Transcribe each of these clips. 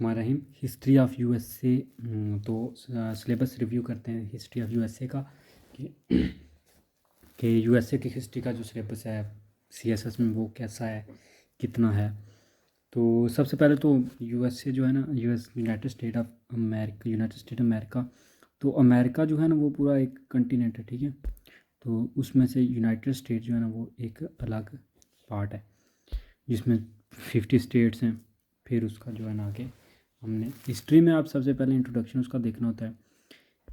Rahim history of USA. तो syllabus review करते हैं हिस्ट्री ऑफ यूएसए का कि यूएसए की हिस्ट्री का जो सिलेबस है सीएसएस में वो कैसा है, कितना है। तो सबसे पहले तो यूएसए जो है ना, यूनाइटेड स्टेट ऑफ अमेरिका। तो अमेरिका जो है ना वो पूरा एक कंटिनेंट है, ठीक है। तो उसमें से यूनाइटेड स्टेट जो है ना वो एक अलग पार्ट है जिसमें 50 स्टेट्स हैं। फिर उसका जो है ना आगे हमने हिस्ट्री में आप सबसे पहले इंट्रोडक्शन उसका देखना होता है।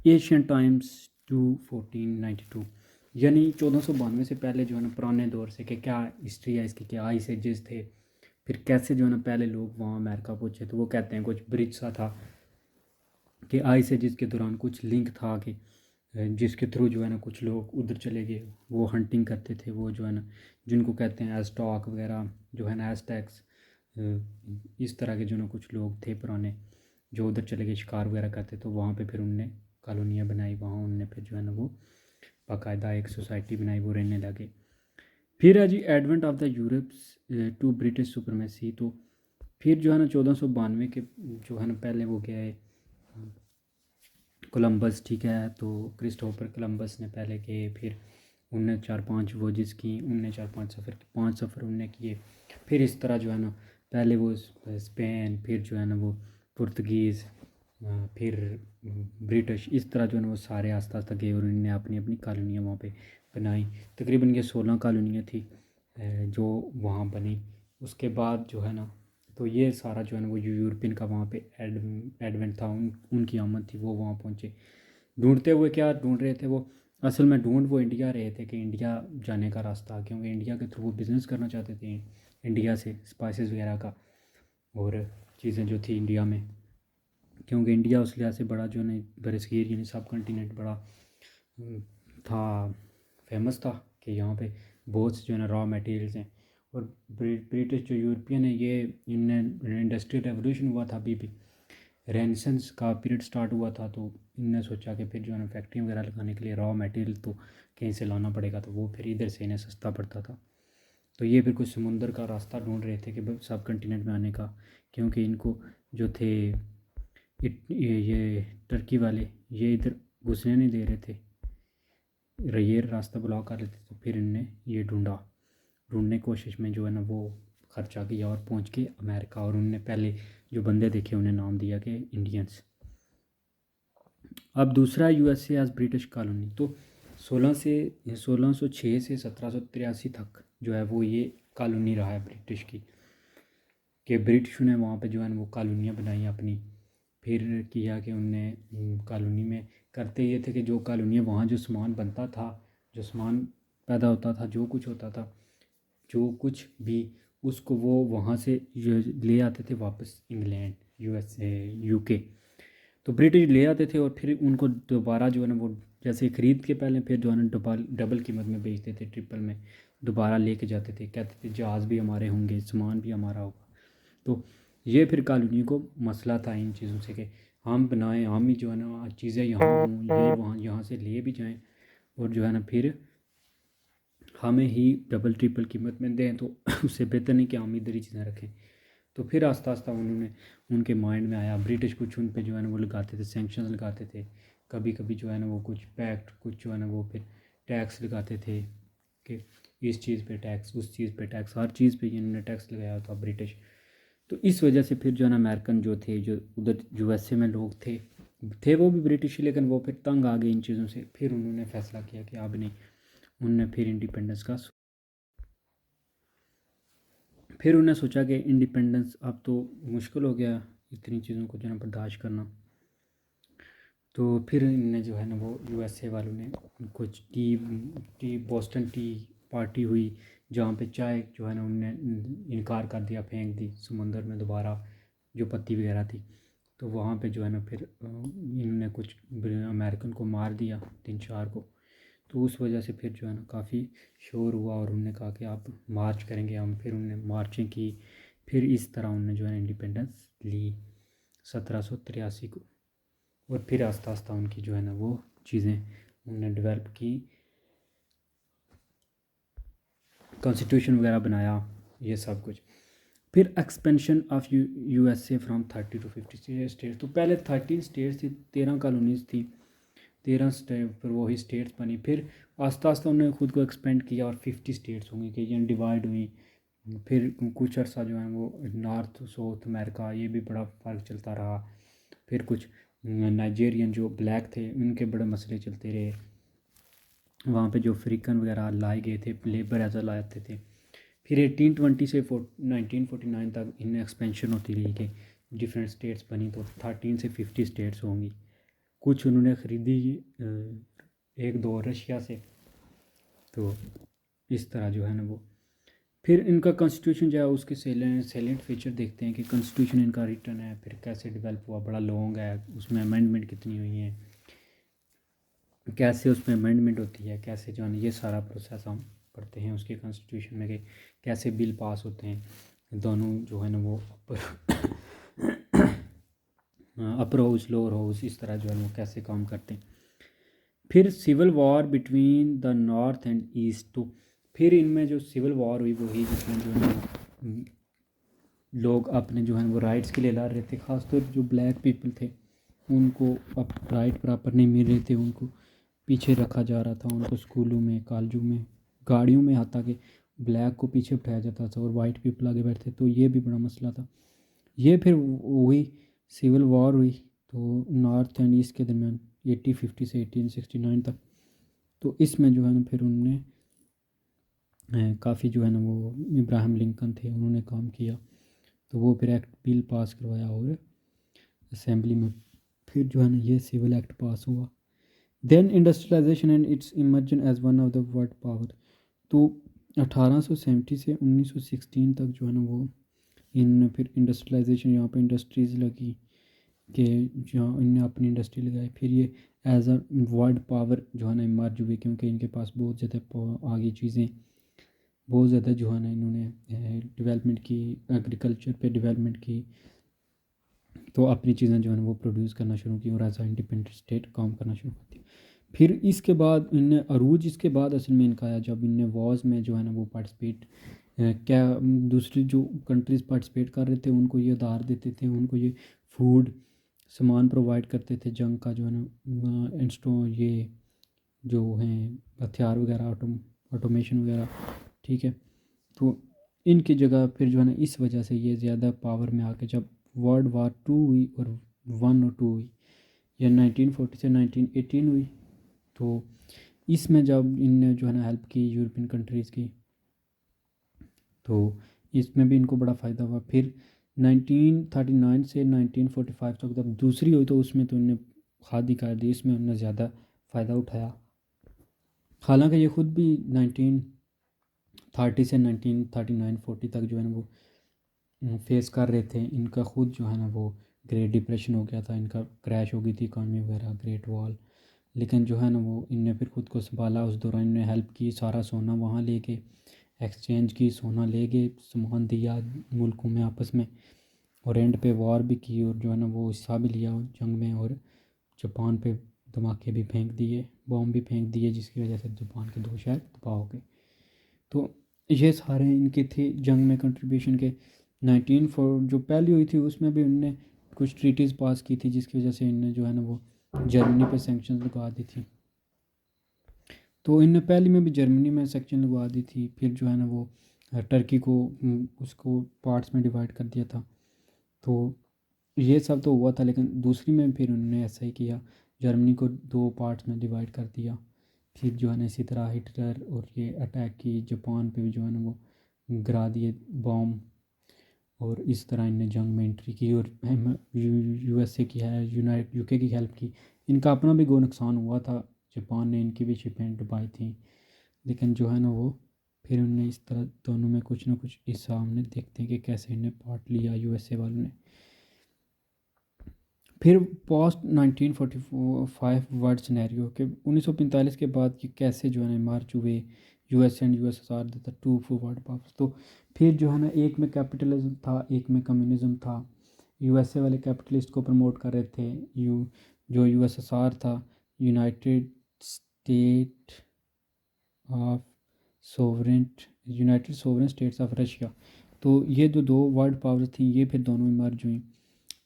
एशियन टाइम्स टू 1492, यानी 1492 से पहले जो है ना पुराने दौर से कि क्या हिस्ट्री है इसकी, क्या आइस एजेस थे, फिर कैसे जो है ना पहले लोग वहाँ अमेरिका पहुँचे। तो वो कहते हैं कुछ ब्रिज सा था कि आइस एजेस के दौरान कुछ लिंक था कि जिसके थ्रू जो है ना कुछ लोग उधर चले गए, वो हंटिंग करते थे, वो जो है ना जिनको कहते हैं एस्टॉक वगैरह जो है ना एस्टैक्स, इस तरह के जो ना कुछ लोग थे पुराने जो उधर चले गए शिकार वगैरह करते। तो वहाँ पे फिर उनने कॉलोनियाँ बनाई, वहाँ उनने फिर जो है ना वो बाकायदा एक सोसाइटी बनाई, वो रहने लगे। फिर है जी advent of the Europe's to British supremacy. तो फिर जो है ना 1492 के जो है ना पहले वो गया है कोलंबस, ठीक है। तो क्रिस्टोफर कोलंबस ने पहले किए, फिर उनने 4-5 वोजेस की, उनने 4-5 सफ़र, 5 सफ़र उनने किए। फिर इस तरह जो है ना पहले वो स्पेन, फिर जो है ना वो पुर्तगीज़, फिर ब्रिटिश, इस तरह जो है ना वो सारे आस्ता आस्ता गए और उन्होंने अपनी अपनी कॉलोनियाँ वहाँ पे बनाई। तकरीबन ये 16 कॉलोनियाँ थी जो वहाँ बनी। उसके बाद जो है ना तो ये सारा जो है ना वो यूरोपियन का वहाँ पे एडवेंट था, उनकी आमद थी, वो वहाँ पहुँचे। ढूंढते हुए क्या ढूंढ रहे थे वो, असल में ढूंढ वो इंडिया रहे थे कि इंडिया जाने का रास्ता, क्योंकि इंडिया के थ्रू वो बिज़नेस करना चाहते थे इंडिया से, स्पाइसेस वगैरह का और चीज़ें जो थी इंडिया में। क्योंकि इंडिया उस लिहाज से बड़ा जो है ना बरसगीर यानी सब कंटिनेंट बड़ा था, फेमस था कि यहाँ पे बहुत से जो है ना रॉ मटेरियल्स हैं। और ब्रिटिश जो यूरोपियन है ये इनने इंडस्ट्रियल रेवोल्यूशन हुआ था, अभी भी रेनेसेंस का पीरियड स्टार्ट हुआ था। तो इनने सोचा कि फिर जो है ना फैक्ट्री वगैरह लगाने के लिए रॉ मटेरियल तो कहीं से लाना पड़ेगा, तो वो फिर इधर से इन्हें सस्ता पड़ता था। तो ये फिर कुछ समुंदर का रास्ता ढूंढ रहे थे कि सब कंटिनेंट में आने का, क्योंकि इनको जो थे ये टर्की वाले ये इधर घुसने नहीं दे रहे थे, ये रास्ता ब्लॉक कर लेते। तो फिर इनने ये ढूंढने की कोशिश में जो है ना वो खर्चा किया और पहुंच के अमेरिका। और उनने पहले जो बंदे देखे उन्हें नाम दिया कि इंडियंस। अब दूसरा यूएसए एज ब्रिटिश कॉलोनी। तो 1606 से 1783 तक जो है वो ये कॉलोनी रहा है ब्रिटिश की, कि ब्रिटिश ने वहाँ पे जो है ना वो कॉलोनियाँ बनाई अपनी। फिर किया कि उनने कॉलोनी में करते ये थे कि जो कॉलोनियाँ वहाँ जो सामान बनता था, जो सामान पैदा होता था, जो कुछ होता था, जो कुछ भी उसको वो वहाँ से ले आते थे वापस इंग्लैंड, यूएसए, यूके। तो ब्रिटिश ले आते थे और फिर उनको दोबारा जो है ना वो जैसे ख़रीद के पहले फिर जो है ना डबल कीमत में बेचते थे, ट्रिपल में दोबारा लेके जाते थे, कहते थे जहाज़ भी हमारे होंगे, सामान भी हमारा होगा। तो ये फिर कॉलोनी को मसला था इन चीज़ों से कि हम बनाएं, हम ही जो है ना चीज़ें यहाँ हों, ये वहाँ यहाँ से ले भी जाएं और जो है ना फिर हमें ही डबल ट्रिपल कीमत में दें। तो उससे बेहतर नहीं कि हम इधर ही चीज़ें रखें। तो फिर आस्ता आस्ता उन्होंने उनके माइंड में आया, ब्रिटिश कुछ उन पे जो है ना वो लगाते थे, सैंक्शंस लगाते थे, कभी कभी जो है ना वो कुछ पैक्ट, कुछ जो है ना वो फिर टैक्स लगाते थे कि इस चीज़ पे टैक्स, उस चीज़ पे टैक्स, हर चीज़ पे इन्होंने टैक्स लगाया था ब्रिटिश। तो इस वजह से फिर जो है ना अमेरिकन जो थे, जो उधर यूएसए में लोग थे वो भी ब्रिटिश ही, लेकिन वो फिर तंग आ गए इन चीज़ों से। फिर उन्होंने फैसला किया कि अब नहीं, उनने फिर इंडिपेंडेंस का फिर उन्हें सोचा कि इंडिपेंडेंस अब तो मुश्किल हो गया इतनी चीज़ों को जो है बर्दाश्त करना। तो फिर इनने जो है ना वो यूएसए वालों ने कुछ टी बोस्टन टी पार्टी हुई, जहाँ पे चाय जो है ना उनने इनकार कर दिया, फेंक दी समंदर में दोबारा, जो पत्ती वगैरह थी। तो वहाँ पे जो है ना फिर इन्होंने कुछ अमेरिकन को मार दिया, 3-4 को। तो उस वजह से फिर जो है ना काफ़ी शोर हुआ और उन्होंने कहा कि आप मार्च करेंगे हम। फिर उन्होंने मार्चें की, फिर इस तरह उन्होंने जो है इंडिपेंडेंस ली 1783 को। और फिर आस्ता आस्ता उनकी जो है ना वो चीज़ें उन्होंने डेवलप की, कॉन्स्टिट्यूशन वगैरह बनाया, ये सब कुछ। फिर expansion of USA from 30 to 50 states. तो पहले 13 स्टेट्स थी, 13 कॉलोनीज थी, 13 स्टेट पर वही स्टेट्स बनी। फिर आस्ता आस्ता उन्होंने खुद को एक्सपेंड किया और 50 स्टेट्स होंगी कि ये डिवाइड हुई। फिर कुछ अर्सा जो है वो नॉर्थ साउथ अमेरिका, ये भी बड़ा फ़र्क चलता रहा। फिर कुछ नाइजेरियन जो ब्लैक थे उनके बड़े मसले चलते रहे, वहाँ पे जो अफ्रीकन वगैरह लाए गए थे, लेबर एज लाते थे। फिर 1820 से 1949 तक इनमें एक्सपेंशन होती रही कि डिफरेंट स्टेट्स बनी, तो 13 से 50 स्टेट्स होंगी। कुछ उन्होंने ख़रीदी एक दो रशिया से। तो इस तरह जो है ना वो, फिर इनका कॉन्स्टिट्यूशन जो है उसके सेलेंट फीचर देखते हैं कि कॉन्स्टिट्यूशन इनका रिटर्न है, फिर कैसे डेवलप हुआ, बड़ा लॉन्ग है, उसमें अमेंडमेंट कितनी हुई हैं, कैसे उसमें अमेंडमेंट होती है, कैसे जो है ना ये सारा प्रोसेस हम पढ़ते हैं उसके कॉन्स्टिट्यूशन में कि कैसे बिल पास होते हैं। दोनों जो है ना वो अपर हाउस लोअर हाउस इस तरह जो है वो कैसे काम करते हैं। फिर civil war between the north and east. तो फिर इनमें जो सिविल वॉर हुई वो ही जिसमें जो है वो लोग अपने जो है वो राइट्स के लिए लड़ रहे थे, ख़ासतौर जो ब्लैक पीपल थे उनको अब राइट प्रॉपर नहीं मिल रहे थे, उनको पीछे रखा जा रहा था। उनको स्कूलों में, कॉलेजों में, गाड़ियों में आता कि ब्लैक को पीछे बिठाया जाता था और वाइट पीपल आगे बैठते, तो ये भी बड़ा मसला था। ये फिर हुई सिविल वॉर हुई, तो नॉर्थ एंड ईस्ट के दरमियान 1850 से 1869 तक। तो इसमें जो है ना फिर उन्होंने काफ़ी जो है ना वो इब्राहिम लिंकन थे, उन्होंने काम किया, तो वो फिर एक्ट बिल पास करवाया और असेंबली में फिर जो है ना ये सिविल एक्ट पास हुआ। Then industrialization and its emergence as one of the world power. तो 1870 से 1916 तक जो है ना वो इन फिर इंडस्ट्रियलाइजेशन, यहाँ पे इंडस्ट्रीज़ लगी कि जहाँ इनने अपनी इंडस्ट्री लगाई। फिर ये एज अ वर्ल्ड पावर जो है ना इमर्ज हुए, क्योंकि इनके पास बहुत ज़्यादा आगे चीज़ें, बहुत ज़्यादा जो है ना इन्होंने डेवलपमेंट की, एग्रीकल्चर पे डेवलपमेंट की, तो अपनी चीज़ें जो है ना वो प्रोड्यूस करना शुरू की और एज आ इंडिपेंडेंट स्टेट काम करना शुरू कर दिया। फिर इसके बाद इनने अरूज इसके बाद असल में इनका आया जब इनने वॉर्स में जो है ना वो पार्टिसिपेट, क्या दूसरी जो कंट्रीज़ पार्टिसिपेट कर रहे थे उनको ये उधार देते थे, उनको ये फूड सामान प्रोवाइड करते थे, जंग का जो है ना इंस्टो ये जो हैं हथियार वगैरह, ऑटोमेशन वगैरह, ठीक है। तो इनकी जगह फिर जो है ना इस वजह से ये ज़्यादा पावर में आके जब वर्ल्ड वार टू हुई और वन और टू हुई, या 1940 से 1918 हुई, तो इसमें जब इनने जो है ना हेल्प की यूरोपियन कंट्रीज़ की, तो इसमें भी इनको बड़ा फ़ायदा हुआ। फिर 1939 से 1945 तक जब दूसरी हुई तो उसमें तो इन्हें खादी कर दी, इसमें उन्होंने ज़्यादा फ़ायदा उठाया। हालांकि ये ख़ुद भी 1930 से 1939-40 तक जो है ना वो फेस कर रहे थे। इनका ख़ुद जो है ना वो ग्रेट डिप्रेशन हो गया था, इनका क्रैश हो गई थी इकॉनमी वगैरह, ग्रेट वॉल। लेकिन जो है ना वो इनने फिर ख़ुद को संभाला, उस दौरान इन्होंने हेल्प की, सारा सोना वहाँ ले गए, एक्सचेंज की, सोना ले गए, सामान दिया मुल्कों में आपस में, और एंड पे वॉर भी की और जो है ना वो हिस्सा भी लिया जंग में, और जापान पे धमाके भी फेंक दिए, बॉम्ब भी फेंक दिए, जिसकी वजह से जापान के 2 शहर तबाह हो गए। तो ये सारे इनके थे जंग में कंट्रीब्यूशन के। 19 जो पहली हुई थी उसमें भी उनने कुछ ट्रीटीज़ पास की थी, जिसकी वजह से इनने जो है ना वो जर्मनी पे सैंक्शन लगा दी थी। तो इनने पहली में भी जर्मनी में सेक्शन लगवा दी थी, फिर जो है ना वो टर्की को उसको पार्ट्स में डिवाइड कर दिया था। तो ये सब तो हुआ था, लेकिन दूसरी में फिर उन्होंने ऐसा ही किया, जर्मनी को 2 पार्ट्स में डिवाइड कर दिया। फिर जो है ना इसी तरह हिटलर और ये अटैक की, जापान पे भी जो है ना वो गिरा दिए बॉम्ब, और इस तरह इनने जंग में एंट्री की और यूएसए की है, यूके की हेल्प की। इनका अपना भी गो नुकसान हुआ था, जापान ने इनकी भी शिपें डुबाई थी, लेकिन जो है ना वो फिर उनने इस तरह दोनों में कुछ ना कुछ हिस्सा हमने देखते हैं कि कैसे इन्हें पार्ट लिया यूएसए वालों ने। फिर पोस्ट 1945 वर्ल्ड सिनेरियो के 1945 के बाद कि कैसे जो है ना मार्च हुए US and USSR the two world powers. तो फिर जो है ना एक में कैपिटलिज्म था, एक में कम्युनिज्म था। यूएसए वाले कैपिटलिस्ट को प्रमोट कर रहे थे, जो यूएसएसआर था, United state of sovereign United sovereign states of Russia, तो ये जो दो वर्ल्ड पावर्स थी ये फिर दोनों मर्ज हुई।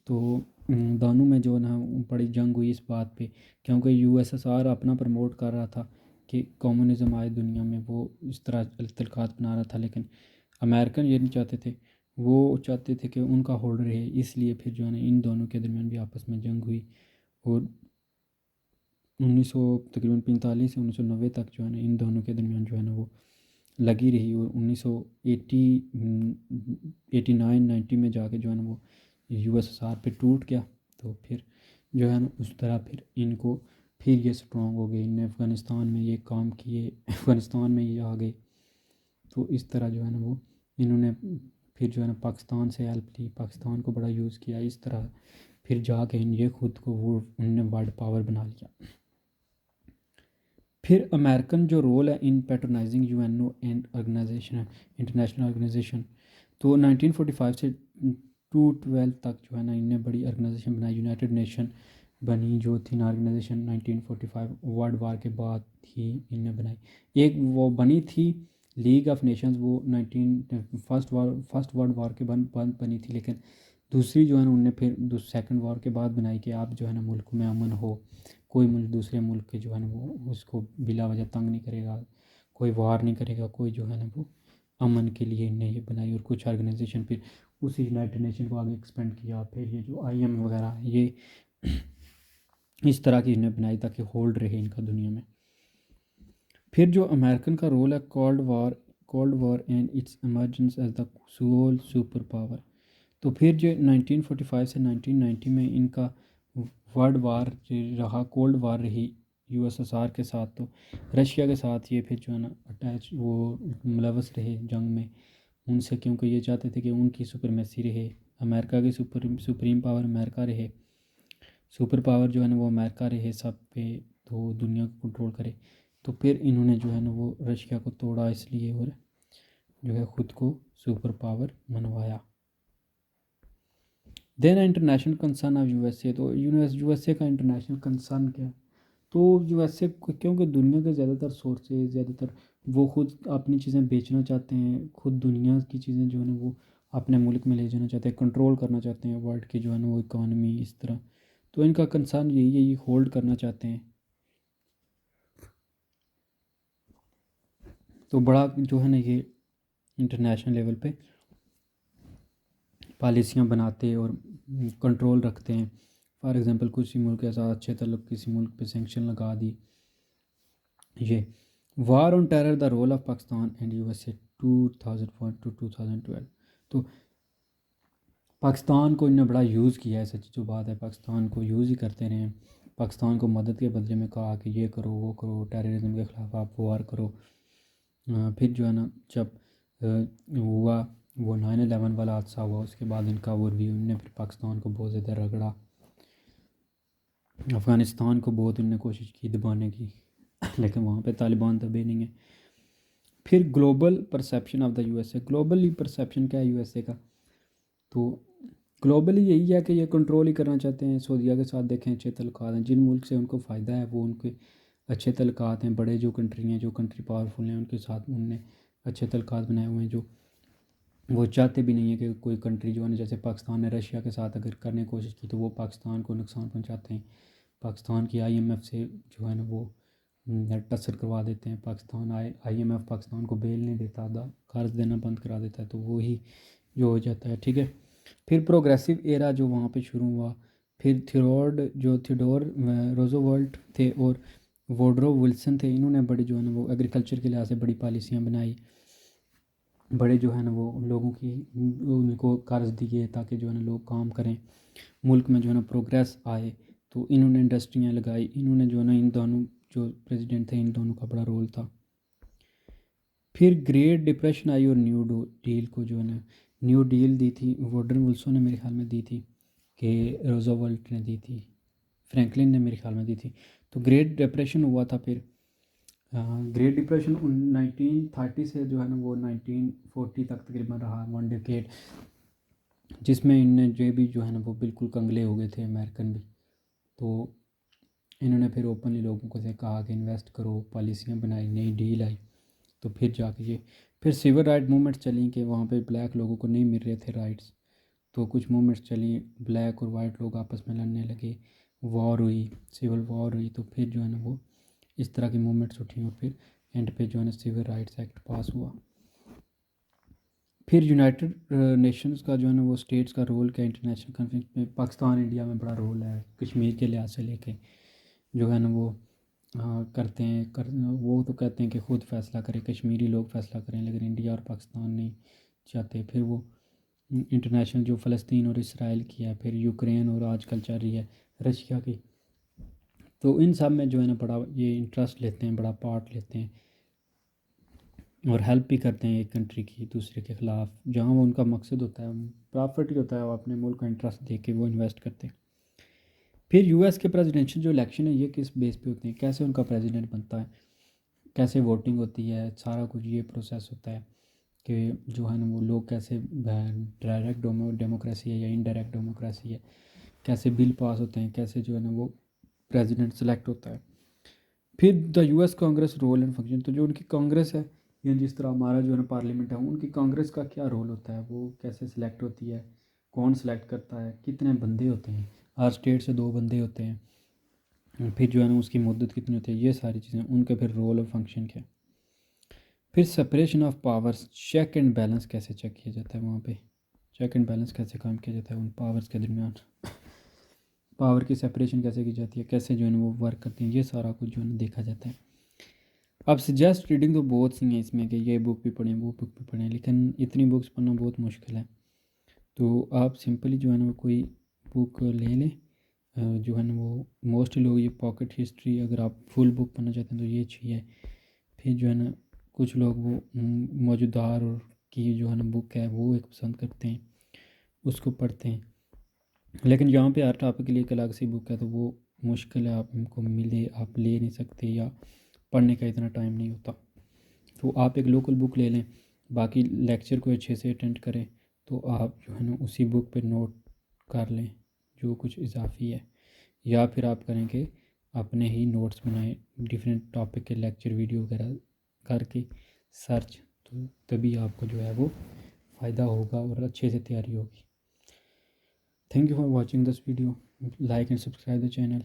तो दोनों में जो ना बड़ी जंग हुई इस बात पे, क्योंकि यूएसएसआर अपना प्रमोट कर रहा था कि कम्युनिज़्म आए दुनिया में, वो इस तरह तलकात बना रहा था, लेकिन अमेरिकन ये नहीं चाहते थे। वो चाहते थे कि उनका होल्ड रहे, इसलिए फिर जो है ना इन दोनों के दरमियान भी आपस में जंग हुई। और 1900 तकरीबन 45 से 1990 तक जो है ना इन दोनों के दरमियान जो है ना वो लगी रही। और 1980 89 90 में जाके जो है ना वो यूएसएसआर पे टूट गया। तो फिर जो है ना उस तरह फिर इनको फिर ये स्ट्रॉन्ग हो गए, इनने अफ़गानिस्तान में ये काम किए, अफ़गानिस्तान में ये आ गए। तो इस तरह जो है ना वो इन्होंने फिर जो है ना पाकिस्तान से हेल्प ली, पाकिस्तान को बड़ा यूज़ किया, इस तरह फिर जाके ये खुद को वो उनने वर्ल्ड पावर बना लिया। फिर अमेरिकन जो रोल है इन पैट्रोनाइजिंग यूएनओ एंड ऑर्गेनाइजेशन है, इंटरनेशनल ऑर्गेनाइजेशन, तो 1945 से 2012 तक जो है ना इनने बड़ी ऑर्गेनाइजेशन बनाई। यूनाइटेड नेशन बनी जो थी ना ऑर्गेनाइजेशन 1945 वर्ल्ड वार के बाद ही इनने बनाई। एक वो बनी थी लीग ऑफ नेशंस, वो 19 फर्स्ट वर्ल्ड वार के बाद बनी थी, लेकिन दूसरी जो है ना उनने फिर सेकंड वॉर के बाद बनाई कि आप जो है ना मुल्क में अमन हो, कोई मुल्क दूसरे मुल्क के जो है ना वो उसको बिला वजह तंग नहीं करेगा, कोई वार नहीं करेगा, कोई जो है ना वो अमन के लिए इन्हें ये बनाई। और कुछ ऑर्गेनाइजेशन फिर उसी यूनाइटेड नेशन को आगे एक्सपेंड किया। फिर ये जो आईएम वगैरह है, ये इस तरह की इन्हें बनाई ताकि होल्ड रहे इनका दुनिया में। फिर जो अमेरिकन का रोल है cold war and its emergence as the sole super power. तो फिर जो 1945 से 1990 में इनका वर्ल्ड वार रहा, कोल्ड वार रही यूएसएसआर के साथ। तो रशिया के साथ ये फिर जो है ना अटैच वो मुलवस रहे जंग में उनसे, क्योंकि ये चाहते थे कि उनकी सुपरमेसी रहे, अमेरिका की सुप्रीम पावर अमेरिका रहे, सुपर पावर जो है ना वो अमेरिका रहे सब पे, तो दुनिया को कंट्रोल करे। तो फिर इन्होंने जो है ना वो रशिया को तोड़ा इसलिए, और जो है ख़ुद को सुपर पावर मनवाया। Then international concern of USA. तो यूएसए का इंटरनेशनल कंसर्न क्या है? तो यूएसए क्योंकि दुनिया के ज़्यादातर सोर्सेज ज़्यादातर वो खुद अपनी चीज़ें बेचना चाहते हैं, खुद दुनिया की चीज़ें जो है ना वो अपने मुल्क में ले जाना चाहते हैं, कंट्रोल करना चाहते हैं वर्ल्ड की जो है ना वो इकॉनमी इस तरह। तो इनका कंसर्न यही है, ये होल्ड करना चाहते हैं। तो बड़ा जो है ना ये इंटरनेशनल लेवल पे पॉलिसियाँ बनाते और कंट्रोल रखते हैं। फॉर एग्ज़ाम्पल किसी मुल्क के साथ अच्छे तल्लुक़, किसी मुल्क पे सेंक्शन लगा दी। ये war on terror the role of Pakistan and USA 2001 to 2012। तो पाकिस्तान को इन्होंने बड़ा यूज़ किया है, सच्ची जो बात है, पाकिस्तान को यूज़ ही करते रहे हैं। पाकिस्तान को मदद के बदले में कहा कि ये करो वो करो, टेररिज्म के ख़िलाफ़ आप वार करो। फिर जो है ना जब हुआ वो 9/11 वाला हादसा हुआ, उसके बाद इनका वो रिव्यू, इनने फिर पाकिस्तान को बहुत ज़्यादा रगड़ा, अफ़गानिस्तान को बहुत इनने कोशिश की दबाने की लेकिन वहाँ पे तालिबान दबे नहीं है। फिर global perception of the USA. Globally perception क्या है यूएसए का? तो ग्लोबली यही है कि ये कंट्रोल ही करना चाहते हैं। सऊदीया के साथ देखें अच्छे तल्लुकात हैं, जिन मुल्क से उनको फ़ायदा है वो उनके अच्छे तल्लुकात हैं। बड़े जो कंट्री हैं, जो कंट्री पावरफुल हैं, उनके साथ उनने अच्छे तल्लुकात बनाए हुए हैं। जो वो चाहते भी नहीं है कि कोई कंट्री जो है ना, जैसे पाकिस्तान ने रशिया के साथ अगर करने की कोशिश की तो वो पाकिस्तान को नुकसान पहुँचाते हैं। पाकिस्तान की आईएमएफ से जो है ना वो टसर करवा देते हैं। पाकिस्तान आईएमएफ पाकिस्तान को बेल नहीं देता, कर्ज देना बंद करा देता है, तो वो ही जो हो जाता है। ठीक है। फिर प्रोग्रेसिव एरा जो वहाँ पे शुरू हुआ। फिर थियोडोर रोजोवेल्ट थे और वुडरो विल्सन थे, इन्होंने बड़ी जो है ना वो एग्रीकल्चर के लिहाज से बड़ी पॉलिसियाँ बनाई। बड़े जो है ना वो लोगों की उनको कर्ज दिए ताकि जो है ना लोग काम करें, मुल्क में जो है ना प्रोग्रेस आए। तो इन्होंने इंडस्ट्रियाँ लगाई, इन्होंने जो है ना इन दोनों जो प्रेसिडेंट थे इन दोनों का बड़ा रोल था। फिर ग्रेट डिप्रेशन आई और न्यू डील को जो है ना न्यू डील दी थी वुडरो विल्सन ने मेरे ख्याल में दी थी, कि रोजोवेल्ट ने दी थी, फ्रैंकलिन ने मेरे ख्याल में दी थी। तो ग्रेट डिप्रेशन हुआ था। फिर ग्रेट डिप्रेशन 1930 से जो है ना वो 1940 तक तकरीबन रहा, 1 डेकेड, जिसमें इनने जो भी जो है ना वो बिल्कुल कंगले हो गए थे अमेरिकन भी। तो इन्होंने फिर ओपनली लोगों को से कहा कि इन्वेस्ट करो, पॉलिसियाँ बनाई, नई डील आई, तो फिर जाके ये फिर सिविल राइट मूवमेंट चली कि वहाँ पे ब्लैक लोगों को नहीं मिल रहे थे राइट्स, तो कुछ मूवमेंट्स चली, ब्लैक और वाइट लोग आपस में लड़ने लगे, वॉर हुई, सिविल वॉर हुई। तो फिर जो है ना वो इस तरह की मूवमेंट्स उठी और फिर एंड पे जो है ना सिविल राइट्स एक्ट पास हुआ। फिर यूनाइटेड नेशंस का जो है ना वो स्टेट्स का रोल क्या इंटरनेशनल कॉन्फ्रेंस में, पाकिस्तान इंडिया में बड़ा रोल है कश्मीर के लिहाज से लेके जो है ना वो करते हैं वो तो कहते हैं कि ख़ुद फैसला करें, कश्मीरी लोग फैसला करें, लेकिन इंडिया और पाकिस्तान नहीं चाहते। फिर वो इंटरनेशनल जो फ़लस्तीन और इसराइल की है, फिर यूक्रेन और आजकल चल रही है रशिया की, तो इन सब में जो है ना बड़ा ये इंटरेस्ट लेते हैं, बड़ा पार्ट लेते हैं और हेल्प भी करते हैं एक कंट्री की दूसरे के ख़िलाफ़, जहाँ वो उनका मकसद होता है, प्रॉफिट ही होता है, वो अपने मुल्क का इंटरेस्ट देख के वो इन्वेस्ट करते हैं। फिर यूएस के प्रेसिडेंशियल जो इलेक्शन है ये किस बेस पे होते हैं, कैसे उनका प्रेसिडेंट बनता है, कैसे वोटिंग होती है, सारा कुछ ये प्रोसेस होता है कि जो है ना वो लोग कैसे डायरेक्ट डेमोक्रेसी है या इनडायरेक्ट डेमोक्रेसी है, कैसे बिल पास होते हैं, कैसे जो है ना वो प्रेसिडेंट सेलेक्ट होता है। फिर the US Congress role and function, तो जो उनकी कांग्रेस है या जिस तरह हमारा जो है ना पार्लियामेंट है, उनकी कांग्रेस का क्या रोल होता है, वो कैसे सिलेक्ट होती है, कौन सिलेक्ट करता है, कितने बंदे होते हैं, हर स्टेट से 2 बंदे होते हैं, फिर जो है ना उसकी मुद्दत कितनी होती है, ये सारी चीज़ें उनके फिर रोल और फंक्शन क्या। फिर separation of powers, check and balance कैसे चेक किया जाता है, वहाँ पे चेक एंड बैलेंस कैसे काम किया जाता है उन पावर्स के दरमियान, पावर की सेपरेशन कैसे की जाती है, कैसे जो है ना वो वर्क करती हैं, ये सारा कुछ जो है ना देखा जाता है। अब सजेस्ट रीडिंग तो बहुत सी हैं इसमें कि ये बुक भी पढ़ें वो बुक भी पढ़ें, लेकिन इतनी बुक्स पढ़ना बहुत मुश्किल है। तो आप सिंपली जो है ना वो कोई बुक ले लें, जो है ना वो मोस्टली लोग ये पॉकेट हिस्ट्री, अगर आप फुल बुक पढ़ना चाहते हैं तो ये चाहिए। फिर जो है ना कुछ लोग वो मौजूदार और की जो है ना बुक है वो एक पसंद करते हैं, उसको पढ़ते हैं। लेकिन यहाँ पे हर टॉपिक के लिए एक अलग सी बुक है, तो वो मुश्किल है आपको मिले, आप ले नहीं सकते या पढ़ने का इतना टाइम नहीं होता। तो आप एक लोकल बुक ले लें, बाकी लेक्चर को अच्छे से अटेंड करें, तो आप जो है ना उसी बुक पे नोट कर लें जो कुछ इजाफी है, या फिर आप करें कि अपने ही नोट्स बनाएं डिफरेंट टॉपिक के लेक्चर वीडियो वगैरह करके सर्च, तो तभी आपको जो है वो फ़ायदा होगा और अच्छे से तैयारी होगी। Thank you for watching this video, like and subscribe the channel.